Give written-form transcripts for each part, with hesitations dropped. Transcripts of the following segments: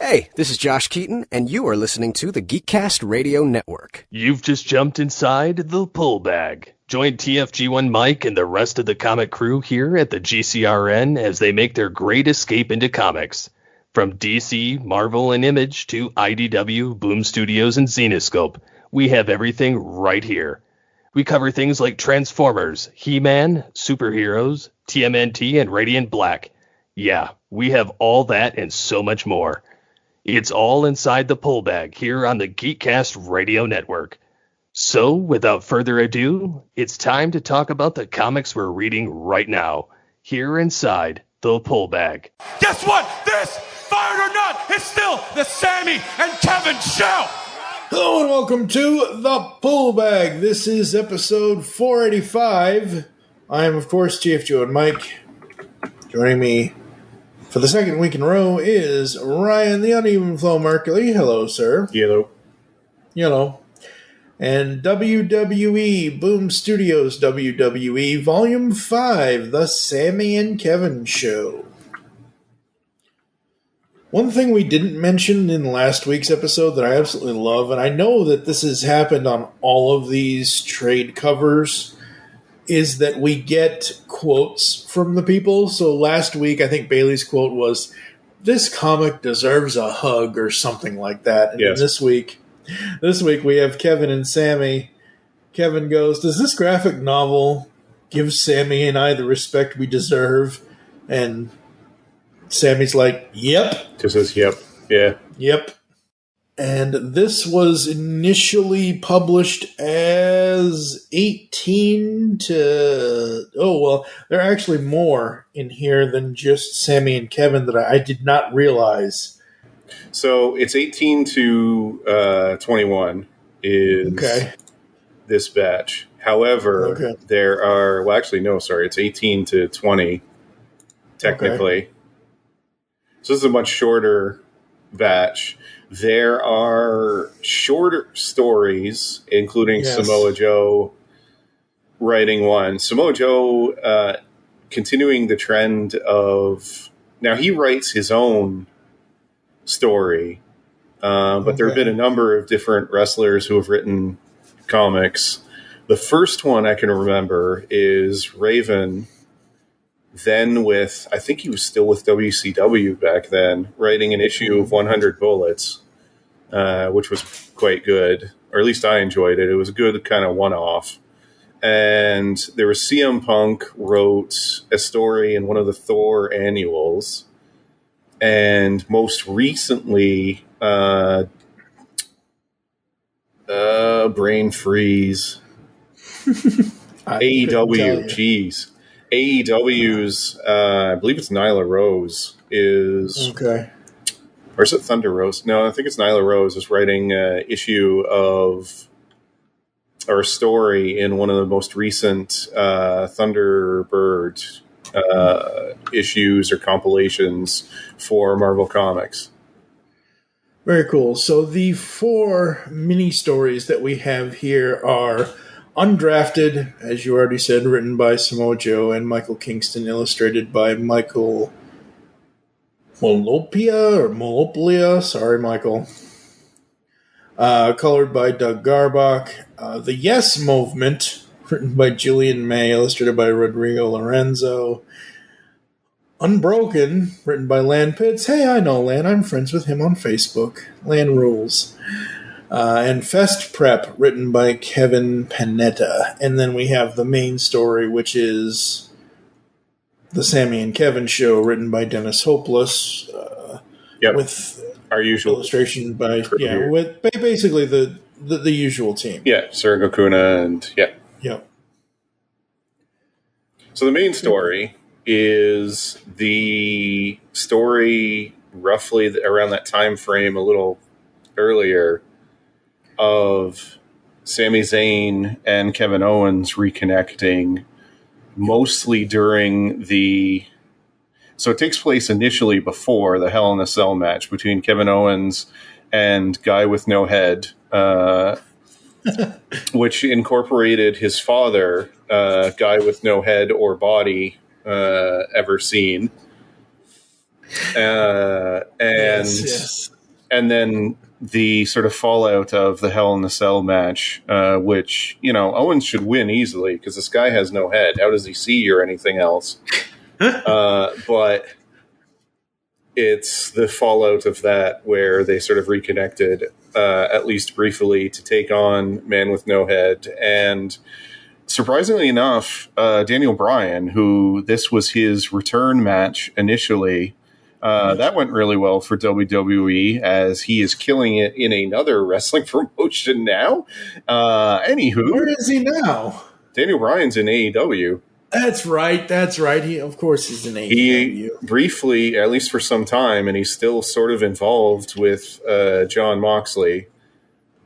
Hey, this is Josh Keaton, and you are listening to the Geekcast Radio Network. You've just jumped inside the pull bag. Join TFG1Mike and the rest of the comic crew here at the GCRN as they make their great escape into comics. From DC, Marvel, and Image to IDW, Boom Studios, and Zenescope, we have everything right here. We cover things like Transformers, He-Man, superheroes, TMNT, and Radiant Black. Yeah, we have all that and so much more. It's all inside the pull bag here on the Geekcast Radio Network. So, without further ado, it's time to talk about the comics we're reading right now, here inside the pull bag. Guess what? This, fired or not, is still the Sami and Kevin Show! Hello and welcome to the pull bag. This is episode 485. I am, of course, TFG1Mike. Joining me for the second week in a row is Ryan, the UnEvenFlow Mercury. Hello, sir. Yellow. Yellow. And WWE Boom Studios WWE Volume 5, The Sami and Kevin Show. One thing we didn't mention in last week's episode that I absolutely love, and I know that this has happened on all of these trade covers, is that we get quotes from the people. So last week, I think Bailey's quote was, "This comic deserves a hug," or something like that. And yes. This week we have Kevin and Sami. Kevin goes, "Does this graphic novel give Sami and I the respect we deserve?" And Sammy's like, "Yep." Just says, "Yep." Yeah. Yep. And this was initially published as 18 to... Oh, well, there are actually more in here than just Sami and Kevin that I did not realize. So it's 18 to 21 is this batch. However, there are... Well, actually, no, sorry. It's 18 to 20, technically. Okay. So this is a much shorter batch. There are shorter stories, including Samoa Joe writing one. Samoa Joe continuing the trend of... Now, he writes his own story, but there have been a number of different wrestlers who have written comics. The first one I can remember is Raven, then with... I think he was still with WCW back then, writing an issue of 100 Bullets. Which was quite good, or at least I enjoyed it. It was a good kind of one-off. And there was CM Punk wrote a story in one of the Thor annuals. And most recently, brain freeze. AEW, jeez. AEW's, I believe it's Nyla Rose, is... Okay. Or is it Thunder Rose? No, I think it's Nyla Rose is writing an issue of, or a story in one of the most recent Thunderbird issues or compilations for Marvel Comics. Very cool. So the 4 mini-stories that we have here are Undrafted, as you already said, written by Samoa Joe and Michael Kingston, illustrated by Michael Moloplia, sorry, Michael. Colored by Doug Garbach. The Yes Movement, written by Jillian May, illustrated by Rodrigo Lorenzo. Unbroken, written by Lan Pitts. Hey, I know Lan. I'm friends with him on Facebook. Lan rules. And Fest Prep, written by Kevin Panetta. And then we have the main story, which is The Sami and Kevin Show, written by Dennis Hopeless, with our usual illustration by with basically the usual team. Yeah, Sergo Kuna and Yep. So the main story is the story roughly around that time frame, a little earlier, of Sami Zayn and Kevin Owens reconnecting. Mostly during the... So it takes place initially before the Hell in a Cell match between Kevin Owens and Guy with No Head, which incorporated his father, Guy with No Head or Body, ever seen. And then the sort of fallout of the Hell in a Cell match, which, Owens should win easily because this guy has no head. How does he see or anything else? But it's the fallout of that where they sort of reconnected, at least briefly, to take on Man with No Head. And surprisingly enough, Daniel Bryan, who this was his return match initially, that went really well for WWE as he is killing it in another wrestling promotion now. Anywho. Where is he now? Daniel Bryan's in AEW. That's right. Of course he's in AEW. He briefly, at least for some time, and he's still sort of involved with Jon Moxley.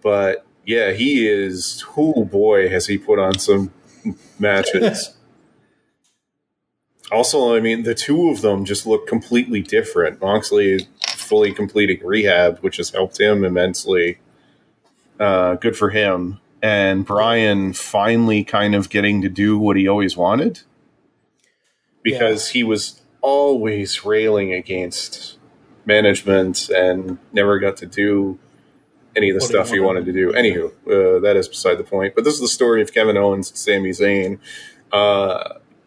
But yeah, he is, oh boy, has he put on some matches. Also, I mean, the two of them just look completely different. Moxley is fully completing rehab, which has helped him immensely. Good for him. And Bryan finally kind of getting to do what he always wanted. Because he was always railing against management and never got to do any of the stuff he wanted to do. Anywho, that is beside the point. But this is the story of Kevin Owens and Sami Zayn.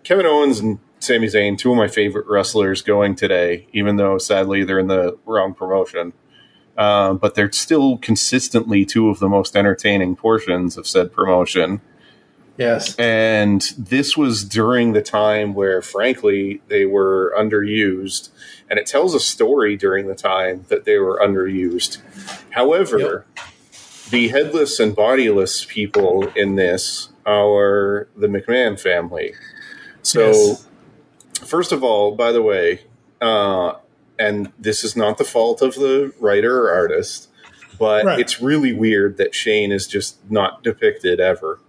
Kevin Owens and Sami Zayn, two of my favorite wrestlers going today, even though sadly they're in the wrong promotion. But they're still consistently two of the most entertaining portions of said promotion. Yes. And this was during the time where, frankly, they were underused. And it tells a story during the time that they were underused. However, the headless and bodiless people in this are the McMahon family. So, first of all, by the way, and this is not the fault of the writer or artist, but it's really weird that Shane is just not depicted ever.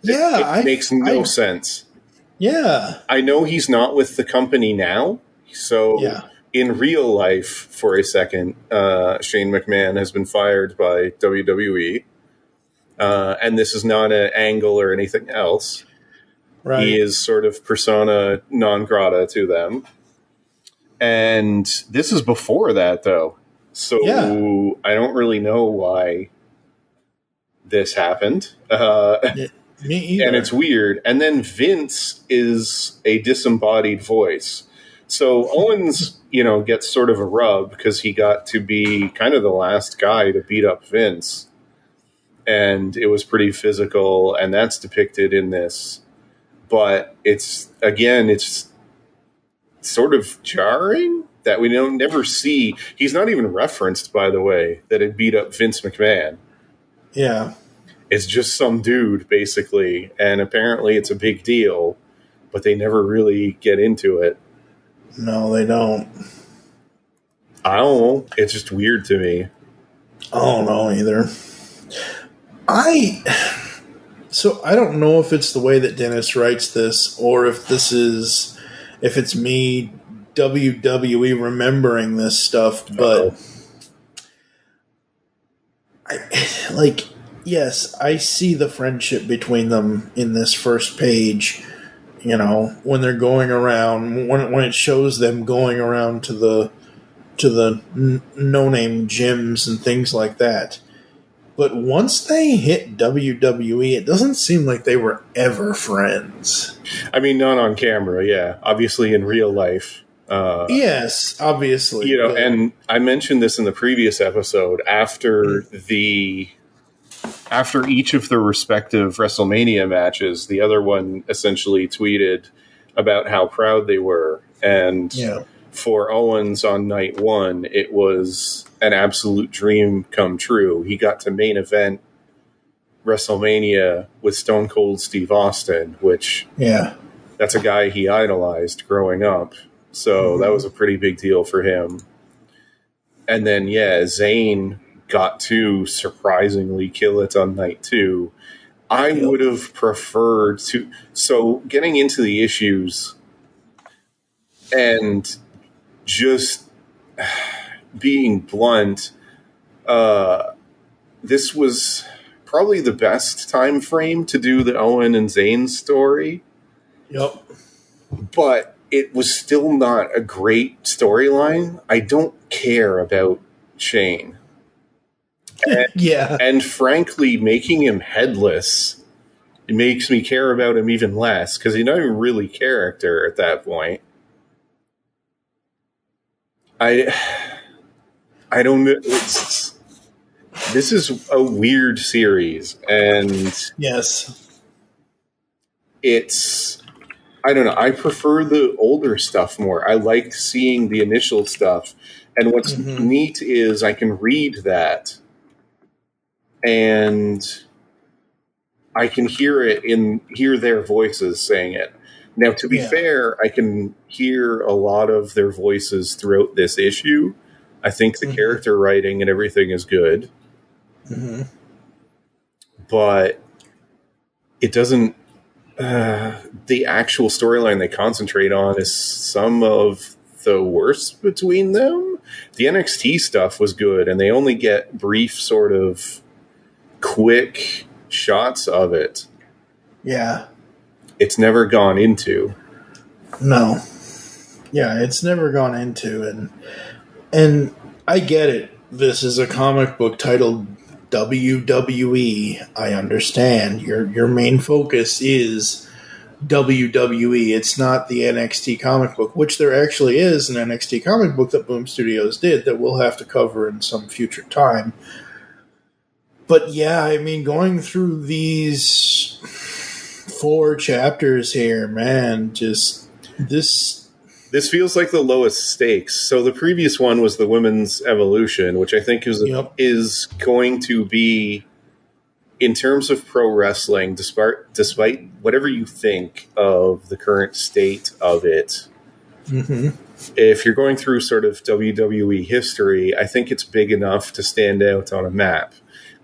It makes no sense. Yeah. I know he's not with the company now, so in real life, for a second, Shane McMahon has been fired by WWE, and this is not an angle or anything else. Right. He is sort of persona non grata to them. And this is before that, though. So I don't really know why this happened. Me either. And it's weird. And then Vince is a disembodied voice. So Owens, gets sort of a rub because he got to be kind of the last guy to beat up Vince. And it was pretty physical, and that's depicted in this. But it's sort of jarring that we never see. He's not even referenced, by the way, that it beat up Vince McMahon. Yeah. It's just some dude, basically, and apparently it's a big deal, but they never really get into it. No, they don't. I don't know. It's just weird to me. I don't know either. So I don't know if it's the way that Dennis writes this or if it's me WWE remembering this stuff, but yes, I see the friendship between them in this first page, when they're going around, when it shows them going around to the no-name gyms and things like that. But once they hit WWE, it doesn't seem like they were ever friends. I mean, not on camera, yeah. Obviously, in real life. Yes, obviously. And I mentioned this in the previous episode. After each of the respective WrestleMania matches, the other one essentially tweeted about how proud they were. And for Owens on night one, it was an absolute dream come true. He got to main event WrestleMania with Stone Cold Steve Austin, which that's a guy he idolized growing up. So that was a pretty big deal for him. And then, Zayn got to surprisingly kill it on night two. I would have preferred to... So getting into the issues and just being blunt, this was probably the best time frame to do the Owen and Zayn story. Yep. But it was still not a great storyline. I don't care about Shane. And frankly, making him headless, it makes me care about him even less, because he's not even really character at that point. I don't know. This is a weird series, and it's, I don't know. I prefer the older stuff more. I like seeing the initial stuff, and what's neat is I can read that, and I can hear their voices saying it. Now, to be fair, I can hear a lot of their voices throughout this issue. I think the character writing and everything is good. But it doesn't... the actual storyline they concentrate on is some of the worst between them. The NXT stuff was good, and they only get brief sort of quick shots of it. Yeah. It's never gone into. No. Yeah, it's never gone into, and I get it. This is a comic book titled WWE. I understand. Your main focus is WWE. It's not the NXT comic book, which there actually is an NXT comic book that Boom Studios did that we'll have to cover in some future time. But yeah, I mean, going through these 4 chapters here, man, just this feels like the lowest stakes. So the previous one was the women's evolution, which I think is going to be, in terms of pro wrestling, despite whatever you think of the current state of it, if you're going through sort of WWE history, I think it's big enough to stand out on a map.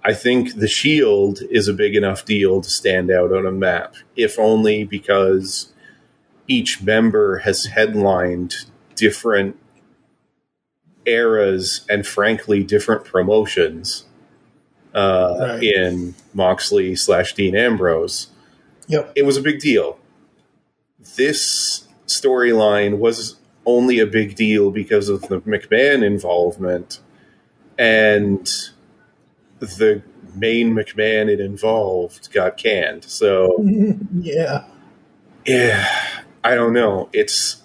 I think the Shield is a big enough deal to stand out on a map, if only because each member has headlined different eras and, frankly, different promotions in Moxley / Dean Ambrose. It was a big deal. This storyline was only a big deal because of the McMahon involvement, and the main McMahon it involved got canned. So yeah, I don't know. It's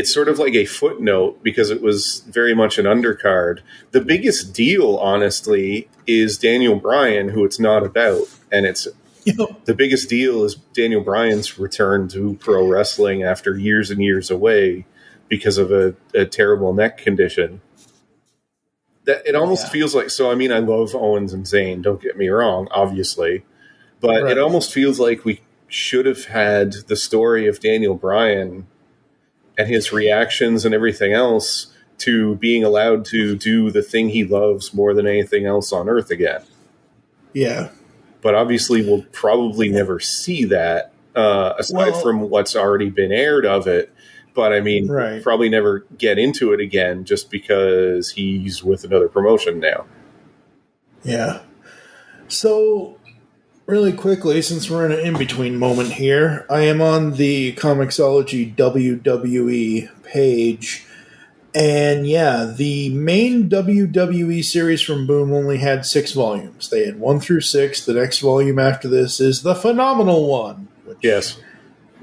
sort of like a footnote because it was very much an undercard. The biggest deal, honestly, is Daniel Bryan, who it's not about, and it's the biggest deal is Daniel Bryan's return to pro wrestling after years and years away because of a terrible neck condition. That it almost feels like, so I mean, I love Owens and Zayn, don't get me wrong, obviously, but it almost feels like we should have had the story of Daniel Bryan and his reactions and everything else to being allowed to do the thing he loves more than anything else on earth again. Yeah. But obviously we'll probably never see that, aside from what's already been aired of it. But I mean, probably never get into it again just because he's with another promotion now. Yeah. So, really quickly, since we're in an in-between moment here, I am on the Comixology WWE page. And yeah, the main WWE series from Boom only had 6 volumes. They had 1 through 6. The next volume after this is the Phenomenal One. Which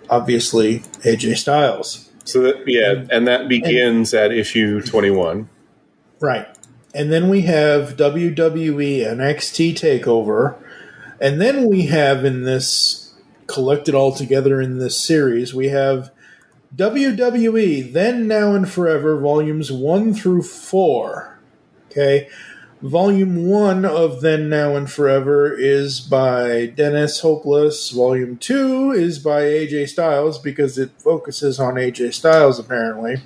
obviously, AJ Styles. So that, and that begins at issue 21. Right. And then we have WWE NXT TakeOver. And then we have in this, collected all together in this series, we have WWE Then, Now, and Forever, volumes 1 through 4. Okay. Volume 1 of Then, Now, and Forever is by Dennis Hopeless. Volume 2 is by AJ Styles because it focuses on AJ Styles, apparently.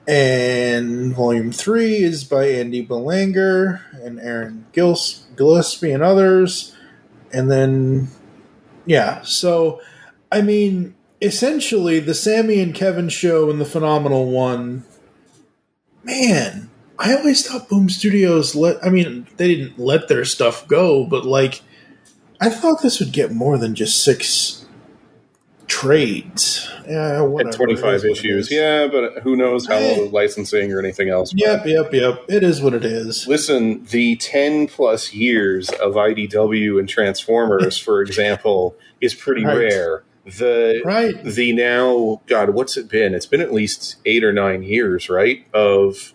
And Volume 3 is by Andy Belanger and Aaron Gillespie and others. And then, yeah. So, I mean, essentially, the Sami and Kevin Show and the Phenomenal One, man, I always thought Boom Studios they didn't let their stuff go, but, like, I thought this would get more than just 6 trades. Yeah, whatever. And 25 issues. Yeah, but who knows how licensing or anything else. Yep. It is what it is. Listen, the 10-plus years of IDW and Transformers, for example, is pretty rare. The now, God, what's it been? It's been at least 8 or 9 years, right, of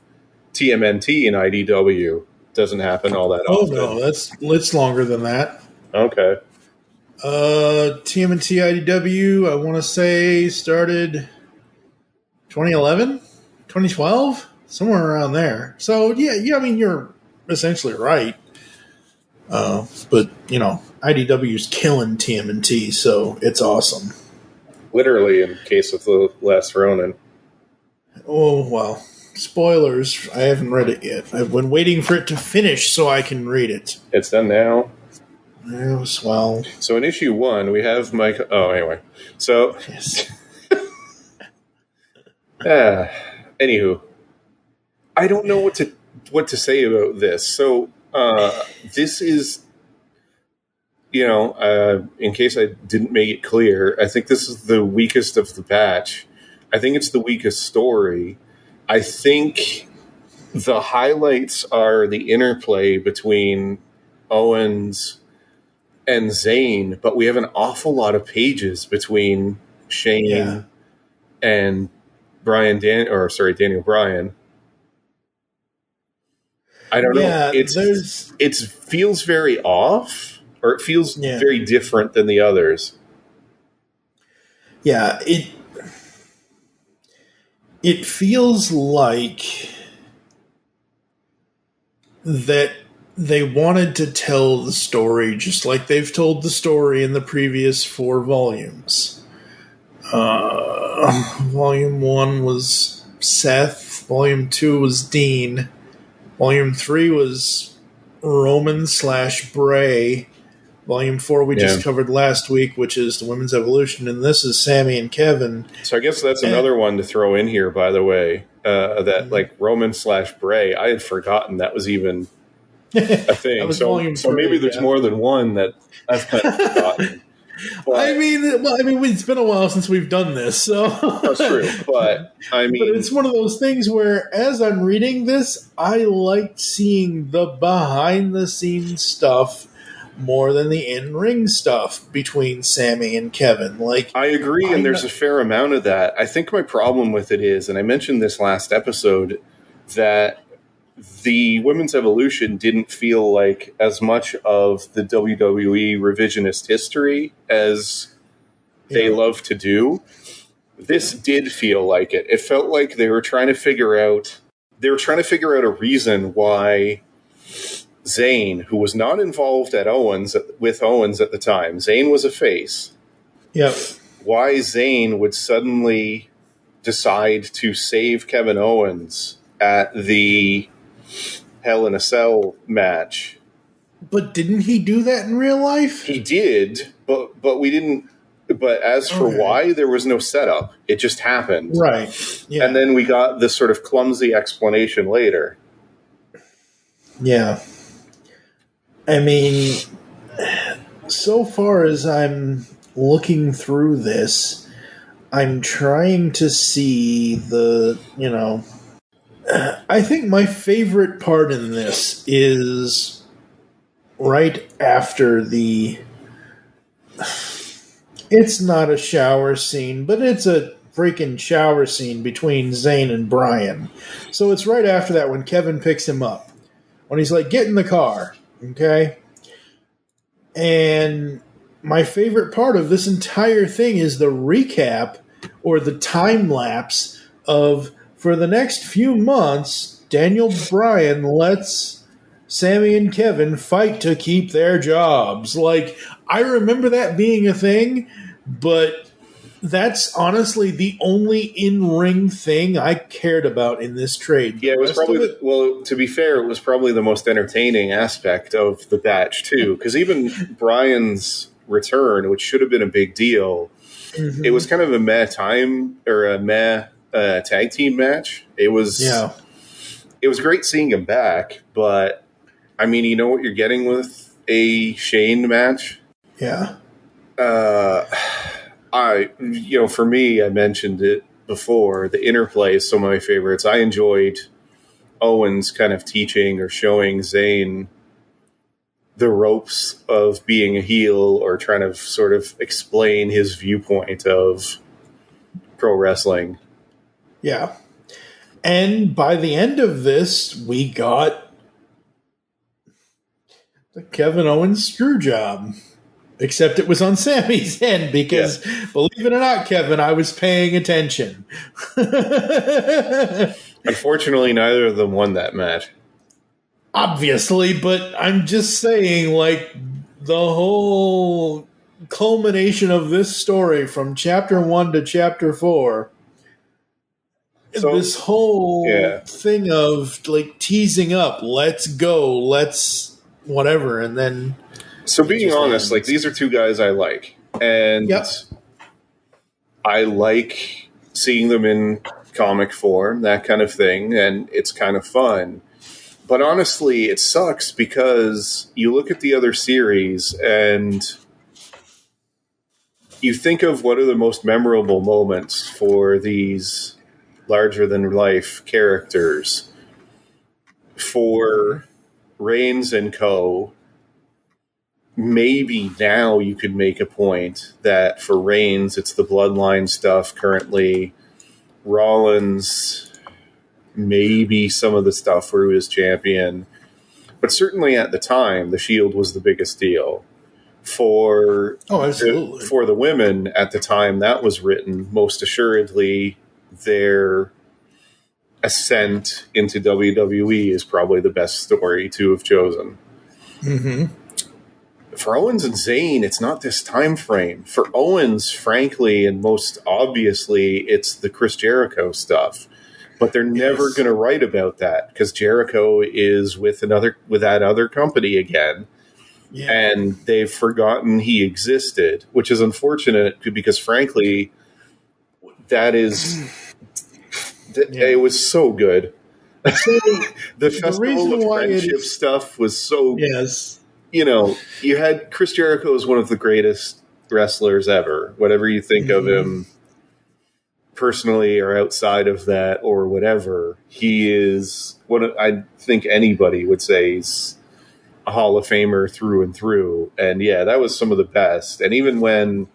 TMNT and IDW. Doesn't happen all that often. Oh, no, it's longer than that. Okay. TMNT IDW, I want to say, started 2011, 2012, somewhere around there. So, yeah, I mean, you're essentially right. But, IDW's killing TMNT, so it's awesome. Literally, in case of the Last Ronin. Oh, well, spoilers. I haven't read it yet. I've been waiting for it to finish so I can read it. It's done now. Yes, well. So in issue 1, we have Mike. Oh, anyway. So. Yes. Anywho, I don't know what to say about this. So this is, in case I didn't make it clear, I think this is the weakest of the batch. I think it's the weakest story. I think the highlights are the interplay between Owens and Zayn, but we have an awful lot of pages between Shane and Daniel Bryan. I don't know. It feels very off, or it feels very different than the others. Yeah, it feels like that they wanted to tell the story just like they've told the story in the previous 4 volumes. Volume 1 was Seth. Volume 2 was Dean. Volume 3 was Roman/Bray. Volume 4 we just covered last week, which is the Women's Evolution, and this is Sami and Kevin. So I guess that's another one to throw in here, by the way, that like Roman/Bray, I had forgotten that was even a thing. So maybe there's more than one that I've kind of forgotten. But, I mean, it's been a while since we've done this, so that's true. But but it's one of those things where, as I'm reading this, I like seeing the behind-the-scenes stuff more than the in-ring stuff between Sami and Kevin. Like, I agree, and there's a fair amount of that. I think my problem with it is, and I mentioned this last episode, that the Women's Evolution didn't feel like as much of the WWE revisionist history as they love to do. This did feel like it. It felt like they were trying to figure out a reason why Zayn, who was not involved with Owens at the time, Zayn was a face. Yep. Why Zayn would suddenly decide to save Kevin Owens at the Hell in a Cell match. But didn't he do that in real life? He did, but we didn't. But as for why, there was no setup. It just happened. Right. Yeah. And then we got this sort of clumsy explanation later. Yeah. I mean, so far as I'm looking through this, I'm trying to see I think my favorite part in this is right after it's not a shower scene, but it's a freaking shower scene between Zayn and Bryan. So it's right after that when Kevin picks him up. When he's like, get in the car, okay? And my favorite part of this entire thing is the recap or the time lapse of, for the next few months, Daniel Bryan lets Sami and Kevin fight to keep their jobs. Like, I remember that being a thing, but that's honestly the only in-ring thing I cared about in this trade. Yeah, it was probably, well, to be fair, it was probably the most entertaining aspect of the batch, too, because even Bryan's return, which should have been a big deal, it was kind of a meh tag team match. It was great seeing him back, but I mean, you know what you're getting with a Shane match? Yeah. For me, I mentioned it before, the interplay is some of my favorites. I enjoyed Owens kind of teaching or showing Zayn the ropes of being a heel, or trying to sort of explain his viewpoint of pro wrestling. Yeah. And by the end of this, we got the Kevin Owens screw job. Except it was on Sami's end because, believe it or not, Kevin, I was paying attention. Unfortunately, neither of them won that match. Obviously, but I'm just saying, like, the whole culmination of this story from Chapter 1 to Chapter 4, this whole thing of, like, teasing up, let's go, let's whatever, and then... So being honest, like, these are two guys I like. And I like seeing them in comic form, that kind of thing, and it's kind of fun. But honestly, it sucks because you look at the other series and you think of what are the most memorable moments for these larger-than-life characters. For Reigns and co., maybe now you could make a point that for Reigns, it's the bloodline stuff currently. Rollins, maybe some of the stuff where he was champion. But certainly at the time, the Shield was the biggest deal. For the women at the time that was written, most assuredly, their ascent into WWE is probably the best story to have chosen. Mm-hmm. For Owens and Zayn, it's not this time frame. For Owens, frankly, and most obviously, it's the Chris Jericho stuff. But they're never going to write about that because Jericho is with that other company again. Yeah. And they've forgotten he existed, which is unfortunate because, frankly, that is... It was so good. The Festival of Friendship stuff was so... Yes. You know, you had Chris Jericho as one of the greatest wrestlers ever. Whatever you think of him personally or outside of that or whatever, he is what I think anybody would say is a Hall of Famer through and through. And yeah, that was some of the best. And even when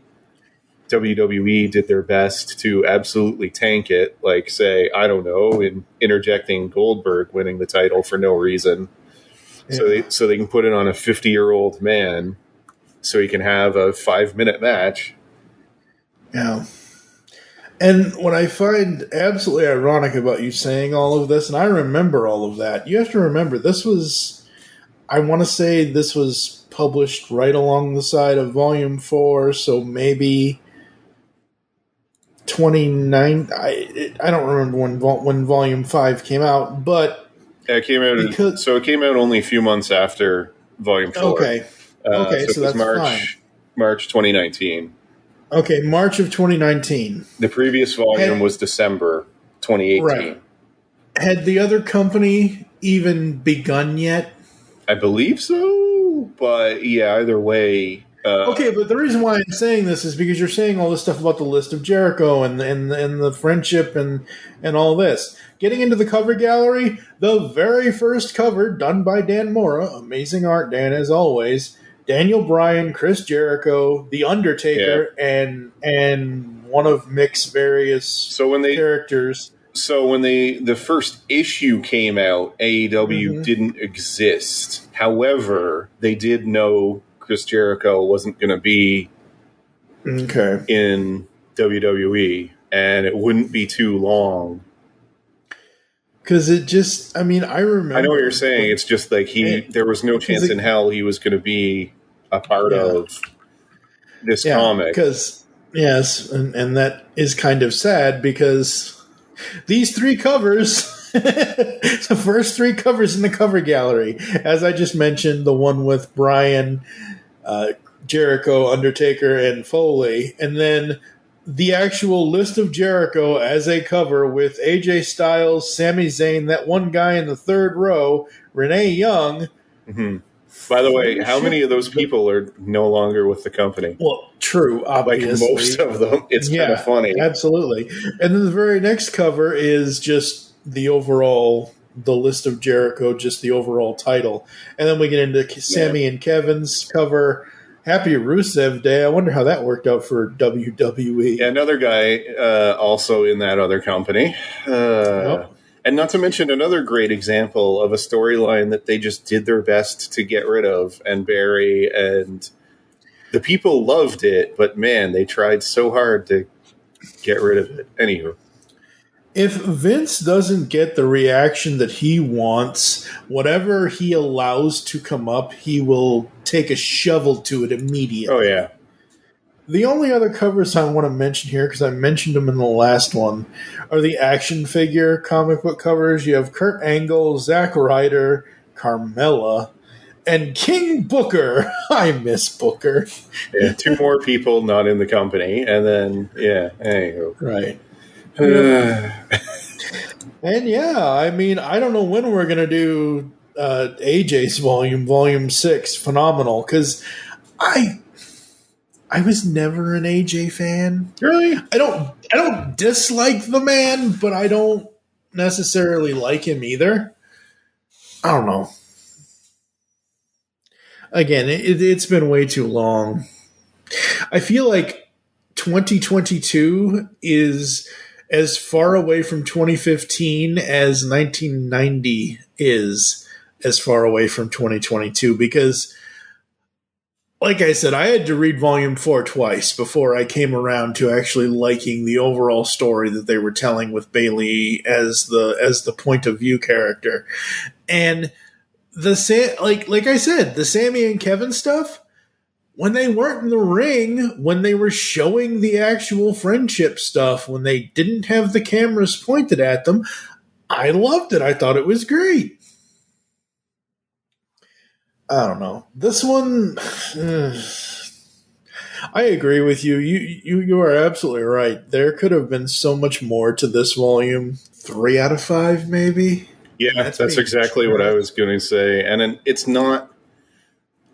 WWE did their best to absolutely tank it, like, say, I don't know, in interjecting Goldberg winning the title for no reason. Yeah. So they can put it on a 50-year-old man so he can have a 5-minute match. Yeah. And what I find absolutely ironic about you saying all of this, and I remember all of that, you have to remember this was, I want to say this was published right along the side of Volume 4, so maybe 29, I don't remember when Volume 5 came out, but... Yeah, it came out. It came out only a few months after Volume 4. Okay, so that's fine. March 2019. Okay, March of 2019. The previous volume was December 2018. Right. Had the other company even begun yet? I believe so, but yeah, either way. Okay, but the reason why I'm saying this is because you're saying all this stuff about the list of Jericho and the friendship and all this. Getting into the cover gallery, the very first cover done by Dan Mora, amazing art, Dan, as always. Daniel Bryan, Chris Jericho, The Undertaker, and one of Mick's various characters. So when the first issue came out, AEW didn't exist. However, they did know Chris Jericho wasn't going to be in WWE, and it wouldn't be too long. Because it just, I mean, I remember. I know what you're saying. It's just like there was no chance in hell he was going to be a part of this comic. Because, yes, and that is kind of sad because these 3 covers, the first 3 covers in the cover gallery, as I just mentioned, the one with Bryan, Jericho, Undertaker, and Foley, and then the actual list of Jericho as a cover with AJ Styles, Sami Zayn, that one guy in the 3rd row, Renee Young, By the way, how many of those people are no longer with the company? Well, true, obviously. Like most of them. It's kind of funny. Absolutely. And then the very next cover is just the list of Jericho, just the overall title. And then we get into Sami and Kevin's cover. Happy Rusev Day. I wonder how that worked out for WWE. Yeah, another guy also in that other company. Yep. And not to mention another great example of a storyline that they just did their best to get rid of and bury. And the people loved it, but man, they tried so hard to get rid of it. Anywho. If Vince doesn't get the reaction that he wants, whatever he allows to come up, he will take a shovel to it immediately. Oh, yeah. The only other covers I want to mention here, because I mentioned them in the last one, are the action figure comic book covers. You have Kurt Angle, Zack Ryder, Carmella, and King Booker. I miss Booker. Yeah, 2 more people not in the company. And then, yeah, there you go. Right. And yeah, I mean, I don't know when we're going to do AJ's volume 6, phenomenal, because I was never an AJ fan. Really? I don't dislike the man, but I don't necessarily like him either. I don't know. Again, it's been way too long. I feel like 2022 is as far away from 2015 as 1990 is as far away from 2022, because like I said, I had to read Volume 4 twice before I came around to actually liking the overall story that they were telling with Bayley as the point of view character. And like I said, the Sami and Kevin stuff, when they weren't in the ring, when they were showing the actual friendship stuff, when they didn't have the cameras pointed at them, I loved it. I thought it was great. I don't know. This one, I agree with you. You are absolutely right. There could have been so much more to this volume. 3 out of 5, maybe? Yeah, that's exactly what I was going to say. And it's not...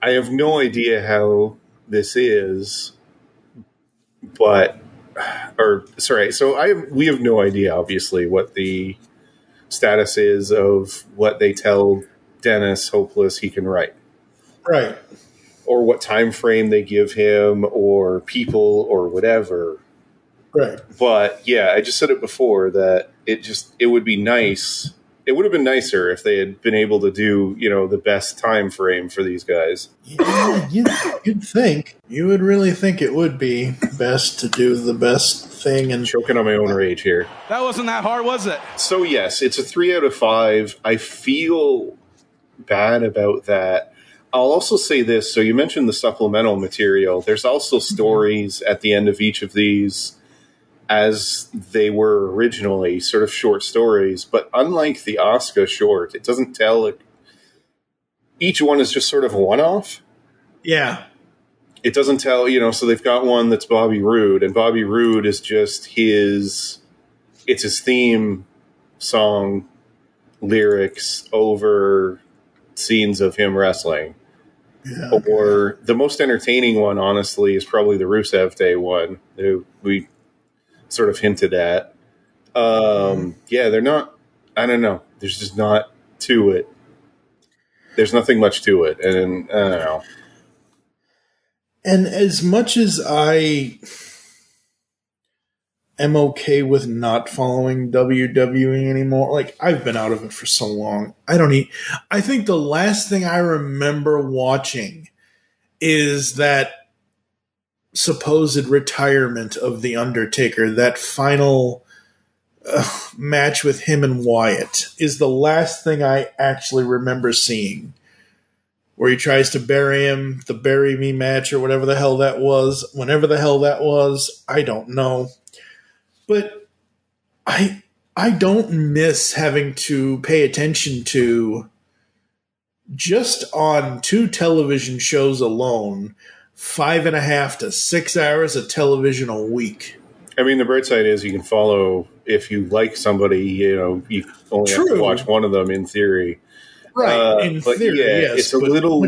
I have no idea how this is, but... we have no idea, obviously, what the status is of what they tell Dennis Hopeless he can write. Right. Or what time frame they give him, or people, or whatever. Right. But yeah, I just said it before that it would be nice. It would have been nicer if they had been able to do, the best time frame for these guys. Yeah, you'd think. You would really think it would be best to do the best thing. And choking on my own rage here. That wasn't that hard, was it? So yes, it's a 3 out of 5. I feel bad about that. I'll also say this. So you mentioned the supplemental material. There's also stories at the end of each of these, as they were originally, sort of short stories. But unlike the Asuka short, it doesn't tell it. Each one is just sort of one-off. Yeah. It doesn't tell, so they've got one that's Bobby Roode, and Bobby Roode is just it's his theme song lyrics over scenes of him wrestling. Yeah, okay. Or the most entertaining one, honestly, is probably the Rusev Day one that we sort of hinted at. Yeah, they're not, I don't know. There's just not to it. There's nothing much to it. And I don't know. And as much as I am okay with not following WWE anymore, like, I've been out of it for so long. I think the last thing I remember watching is that supposed retirement of The Undertaker, that final match with him and Wyatt, is the last thing I actually remember seeing. Where he tries to bury him, the bury me match or whatever the hell that was. Whenever the hell that was, I don't know. But I don't miss having to pay attention to, just on 2 television shows alone, 5.5 to 6 hours of television a week. I mean, the bright side is you can follow, if you like somebody, you only have to watch one of them in theory. Right, in theory, yes. It's a little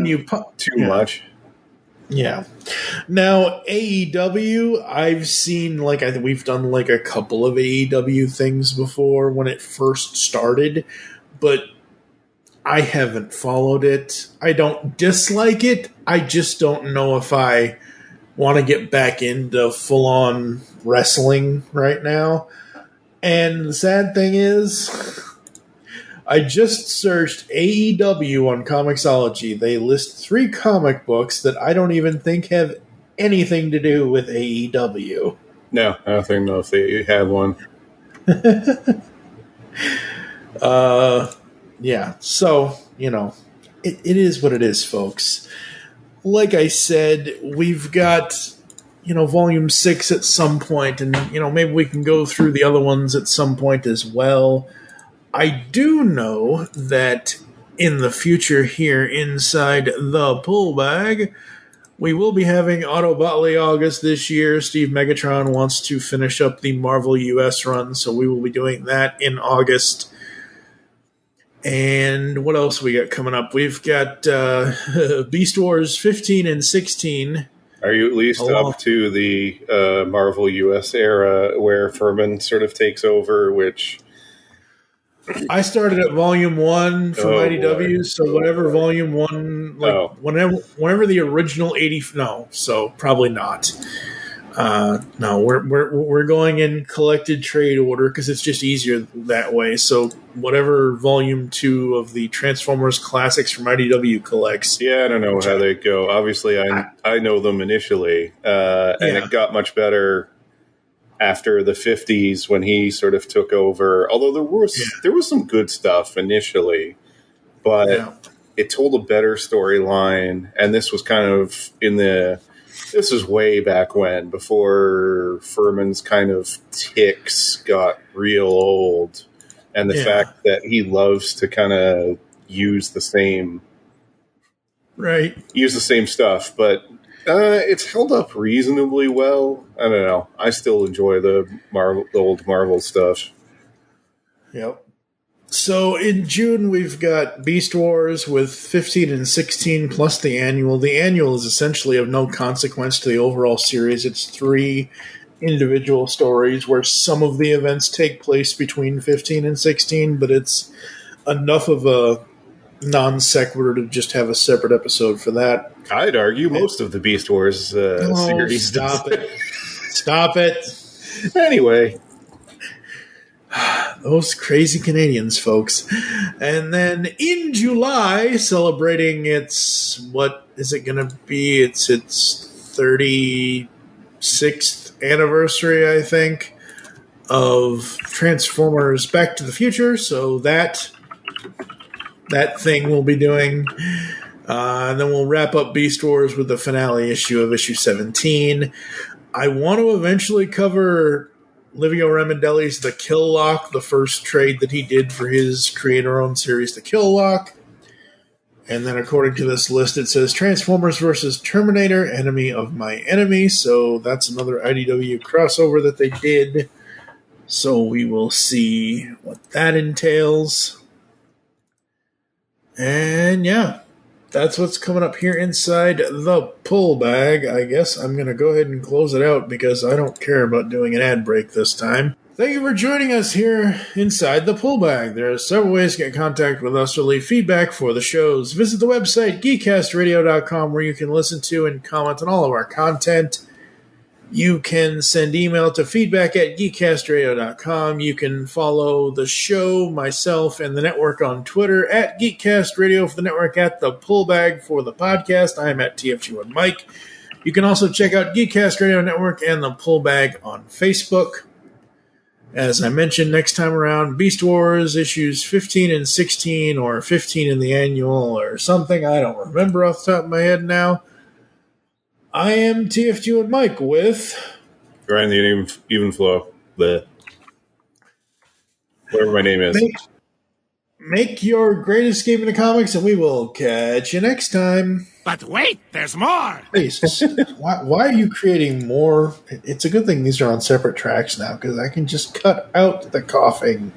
too much. Yeah. Now, AEW, I've seen, we've done, a couple of AEW things before when it first started, but I haven't followed it. I don't dislike it. I just don't know if I want to get back into full-on wrestling right now. And the sad thing is, I just searched AEW on Comixology. They list 3 comic books that I don't even think have anything to do with AEW. No, I don't think if they have one. Yeah, so, it is what it is, folks. Like I said, we've got, Volume 6 at some point, and, maybe we can go through the other ones at some point as well. I do know that in the future here inside the Pull Bag, we will be having Autobotly August this year. Steve Megatron wants to finish up the Marvel US run, so we will be doing that in August. And what else we got coming up? We've got Beast Wars 15 and 16. Are you at least up to the Marvel US era where Furman sort of takes over, which... I started at Volume 1 from IDW, so whatever Volume 1, whenever the original 80... No, so probably not. No, we're going in collected trade order because it's just easier that way. So whatever Volume 2 of the Transformers Classics from IDW collects. Yeah, I don't know how they go. Obviously, I know them initially, and it got much better after the 50s when he sort of took over. Although there was some good stuff initially, but it told a better storyline, and this was kind of this is way back when, before Furman's kind of tics got real old, and the fact that he loves to kind of use the same stuff, but it's held up reasonably well. I don't know. I still enjoy the old Marvel stuff. Yep. So in June, we've got Beast Wars with 15 and 16 plus the annual. The annual is essentially of no consequence to the overall series. It's 3 individual stories where some of the events take place between 15 and 16, but it's enough of a non sequitur to just have a separate episode for that. I'd argue most of the Beast Wars series. Stop it. Stop it. Anyway. Those crazy Canadians, folks. And then in July, celebrating its 36th anniversary, I think, of Transformers Back to the Future. So that thing we'll be doing. And then we'll wrap up Beast Wars with the finale issue of issue 17. I want to eventually cover Livio Ramondelli's The Kill Lock, the first trade that he did for his creator-owned series, The Kill Lock. And then according to this list, it says Transformers vs. Terminator, Enemy of My Enemy. So that's another IDW crossover that they did. So we will see what that entails. And yeah, that's what's coming up here inside the Pull Bag. I guess I'm going to go ahead and close it out because I don't care about doing an ad break this time. Thank you for joining us here inside the Pull Bag. There are several ways to get in contact with us or leave feedback for the shows. Visit the website, geekcastradio.com, where you can listen to and comment on all of our content. You can send email to feedback@geekcastradio.com. You can follow the show, myself, and the network on Twitter at GeekCastRadio for the network, at the Pullbag for the podcast. I am at TFG1Mike. You can also check out Geekcast Radio Network and the Pullbag on Facebook. As I mentioned, next time around, Beast Wars issues 15 and 16, or 15 in the annual, or something. I don't remember off the top of my head now. I am TFG1Mike with Ryan the UnEvenFlow. Whatever my name is. Make your great escape into comics, and we will catch you next time. But wait, there's more! Jesus. Why are you creating more? It's a good thing these are on separate tracks now, because I can just cut out the coughing.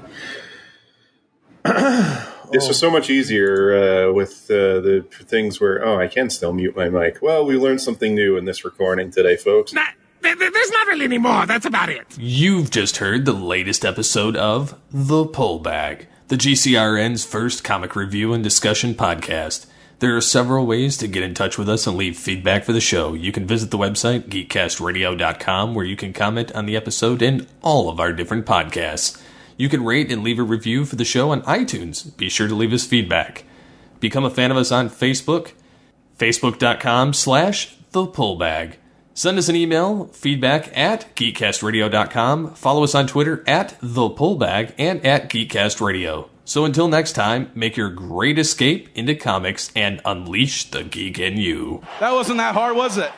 This was so much easier with the things where, I can still mute my mic. Well, we learned something new in this recording today, folks. There's not really any more. That's about it. You've just heard the latest episode of The Pull Bag, the GCRN's first comic review and discussion podcast. There are several ways to get in touch with us and leave feedback for the show. You can visit the website, geekcastradio.com, where you can comment on the episode and all of our different podcasts. You can rate and leave a review for the show on iTunes. Be sure to leave us feedback. Become a fan of us on Facebook, facebook.com/thepullbag. Send us an email, feedback at geekcastradio.com. Follow us on Twitter at thepullbag and at geekcastradio. So until next time, make your great escape into comics and unleash the geek in you. That wasn't that hard, was it?